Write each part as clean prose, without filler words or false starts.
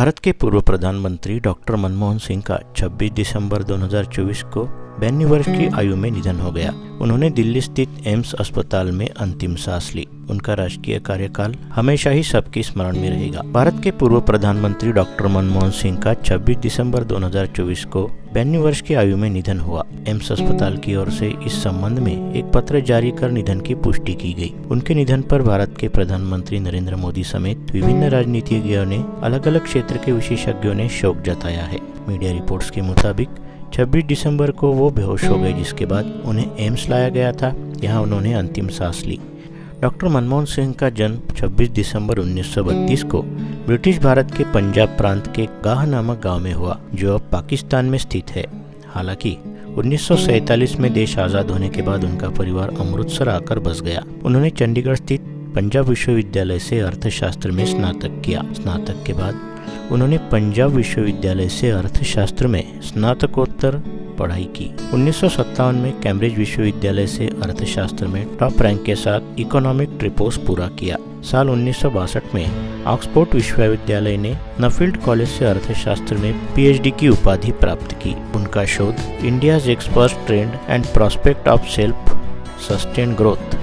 भारत के पूर्व प्रधानमंत्री डॉक्टर मनमोहन सिंह का 26 दिसंबर 2024 को 92 वर्ष की आयु में निधन हो गया। उन्होंने दिल्ली स्थित एम्स अस्पताल में अंतिम सांस ली। उनका राजकीय कार्यकाल हमेशा ही सबकी स्मरण में रहेगा। भारत के पूर्व प्रधानमंत्री डॉक्टर मनमोहन सिंह का 26 दिसंबर 2024 को 92 वर्ष की आयु में निधन हुआ। एम्स अस्पताल की ओर से इस संबंध में एक पत्र जारी कर निधन की पुष्टि की गई। उनके निधन पर भारत के प्रधानमंत्री नरेंद्र मोदी समेत विभिन्न राजनीतिज्ञों ने अलग अलग क्षेत्र के विशेषज्ञों ने शोक जताया है। मीडिया रिपोर्ट्स के मुताबिक 26 दिसंबर को वो बेहोश हो गए, जिसके बाद उन्हें एम्स लाया गया था। यहाँ उन्होंने अंतिम सांस ली। डॉक्टर मनमोहन सिंह का जन्म 26 दिसंबर 1932 को ब्रिटिश भारत के पंजाब प्रांत के गाह नामक गांव में हुआ, जो अब पाकिस्तान में स्थित है। हालांकि 1947 में देश आज़ाद होने के बाद उनका परिवार अमृतसर आकर बस गया। उन्होंने चंडीगढ़ स्थित पंजाब विश्वविद्यालय से अर्थशास्त्र में स्नातक किया। स्नातक के बाद उन्होंने पंजाब विश्वविद्यालय से अर्थशास्त्र में स्नातकोत्तर पढ़ाई की। 1957 में कैम्ब्रिज विश्वविद्यालय से अर्थशास्त्र में टॉप रैंक के साथ इकोनॉमिक ट्रिपोस पूरा किया। साल 1962 में ऑक्सफोर्ड विश्वविद्यालय ने नफील्ड कॉलेज से अर्थशास्त्र में पीएचडी की उपाधि प्राप्त की। उनका शोध India's expert trend and prospect of self sustained growth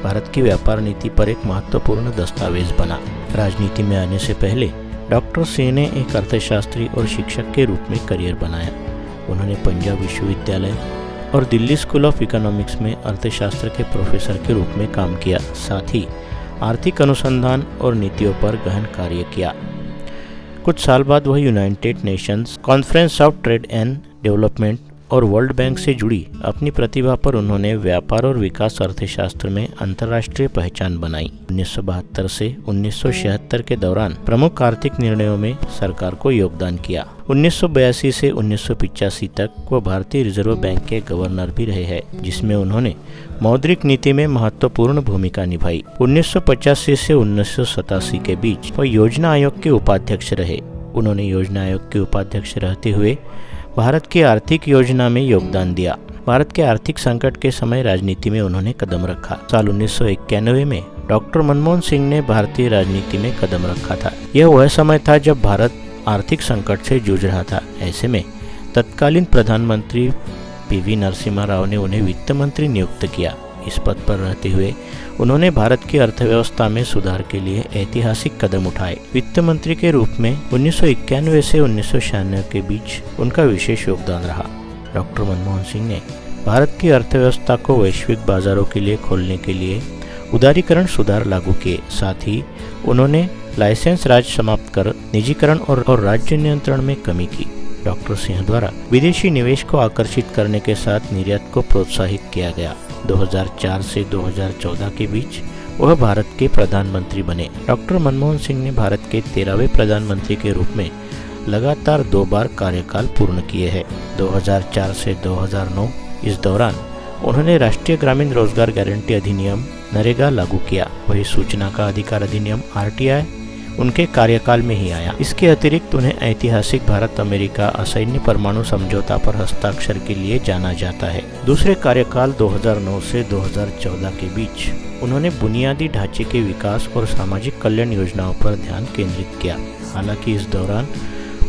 Bharat की व्यापार नीति पर एक महत्वपूर्ण दस्तावेज बना। राजनीति में आने से पहले डॉक्टर सिंह ने एक अर्थशास्त्री और शिक्षक के रूप में करियर बनाया। उन्होंने पंजाब विश्वविद्यालय और दिल्ली स्कूल ऑफ इकोनॉमिक्स में अर्थशास्त्र के प्रोफेसर के रूप में काम किया। साथ ही आर्थिक अनुसंधान और नीतियों पर गहन कार्य किया। कुछ साल बाद वह United Nations conference of trade and development और वर्ल्ड बैंक से जुड़ी अपनी प्रतिभा पर उन्होंने व्यापार और विकास अर्थशास्त्र में अंतर्राष्ट्रीय पहचान बनाई। 1972 से 1976 के दौरान प्रमुख आर्थिक निर्णयों में सरकार को योगदान किया। 1982 से 1985 तक वो भारतीय रिजर्व बैंक के गवर्नर भी रहे हैं, जिसमें उन्होंने मौद्रिक नीति में महत्वपूर्ण भूमिका निभाई। 1985 से 1987 के बीच वो योजना आयोग के उपाध्यक्ष रहे। उन्होंने योजना आयोग के उपाध्यक्ष रहते हुए भारत की आर्थिक योजना में योगदान दिया। भारत के आर्थिक संकट के समय राजनीति में उन्होंने कदम रखा। साल 1991 में डॉक्टर मनमोहन सिंह ने भारतीय राजनीति में कदम रखा था। यह वह समय था जब भारत आर्थिक संकट से जूझ रहा था। ऐसे में तत्कालीन प्रधानमंत्री पीवी नरसिम्हा राव ने उन्हें वित्त मंत्री नियुक्त किया। इस पद पर रहते हुए उन्होंने भारत की अर्थव्यवस्था में सुधार के लिए ऐतिहासिक कदम उठाए। वित्त मंत्री के रूप में 1991 से 1996 के बीच उनका विशेष योगदान रहा। डॉक्टर मनमोहन सिंह ने भारत की अर्थव्यवस्था को वैश्विक बाजारों के लिए खोलने के लिए उदारीकरण सुधार लागू किए। साथ ही उन्होंने लाइसेंस राज समाप्त कर निजीकरण और राज्य नियंत्रण में कमी की। डॉक्टर सिंह द्वारा विदेशी निवेश को आकर्षित करने के साथ निर्यात को प्रोत्साहित किया गया। 2004 से 2014 के बीच वह भारत के प्रधानमंत्री बने। डॉक्टर मनमोहन सिंह ने भारत के 13वें प्रधानमंत्री के रूप में लगातार 2 बार कार्यकाल पूर्ण किए हैं। 2004 से 2009 इस दौरान उन्होंने राष्ट्रीय ग्रामीण रोजगार गारंटी अधिनियम नरेगा लागू किया। वही सूचना का अधिकार अधिनियम RTI उनके कार्यकाल में ही आया। इसके अतिरिक्त उन्हें ऐतिहासिक भारत अमेरिका असैन्य परमाणु समझौता पर हस्ताक्षर के लिए जाना जाता है। दूसरे कार्यकाल 2009 से 2014 के बीच उन्होंने बुनियादी ढांचे के विकास और सामाजिक कल्याण योजनाओं पर ध्यान केंद्रित किया। हालांकि इस दौरान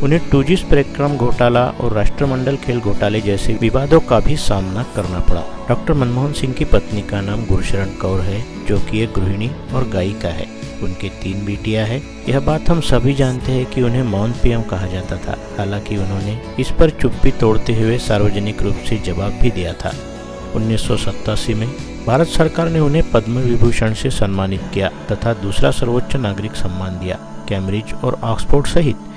उन्हें 2G स्पेक्ट्रम घोटाला और राष्ट्रमंडल खेल घोटाले जैसे विवादों का भी सामना करना पड़ा। डॉक्टर मनमोहन सिंह की पत्नी का नाम गुरशरण कौर है, जो कि एक गृहिणी और गायिका है। उनके 3 बेटियां हैं। यह बात हम सभी जानते हैं कि उन्हें मौन पीएम कहा जाता था। हालांकि उन्होंने इस पर चुप्पी तोड़ते हुए सार्वजनिक रूप से जवाब भी दिया था। 1987 में भारत सरकार ने उन्हें पद्म विभूषण से सम्मानित किया तथा दूसरा सर्वोच्च नागरिक सम्मान दिया। कैम्ब्रिज और ऑक्सफोर्ड सहित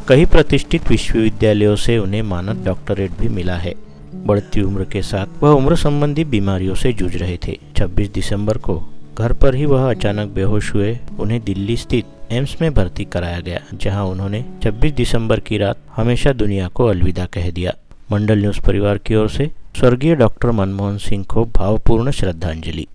कई प्रतिष्ठित विश्वविद्यालयों से उन्हें मानद डॉक्टरेट भी मिला है। बढ़ती उम्र के साथ वह उम्र संबंधी बीमारियों से जूझ रहे थे। 26 दिसंबर को घर पर ही वह अचानक बेहोश हुए। उन्हें दिल्ली स्थित एम्स में भर्ती कराया गया, जहां उन्होंने 26 दिसंबर की रात हमेशा दुनिया को अलविदा कह दिया। मंडल न्यूज परिवार की ओर से स्वर्गीय डॉक्टर मनमोहन सिंह को भावपूर्ण श्रद्धांजलि।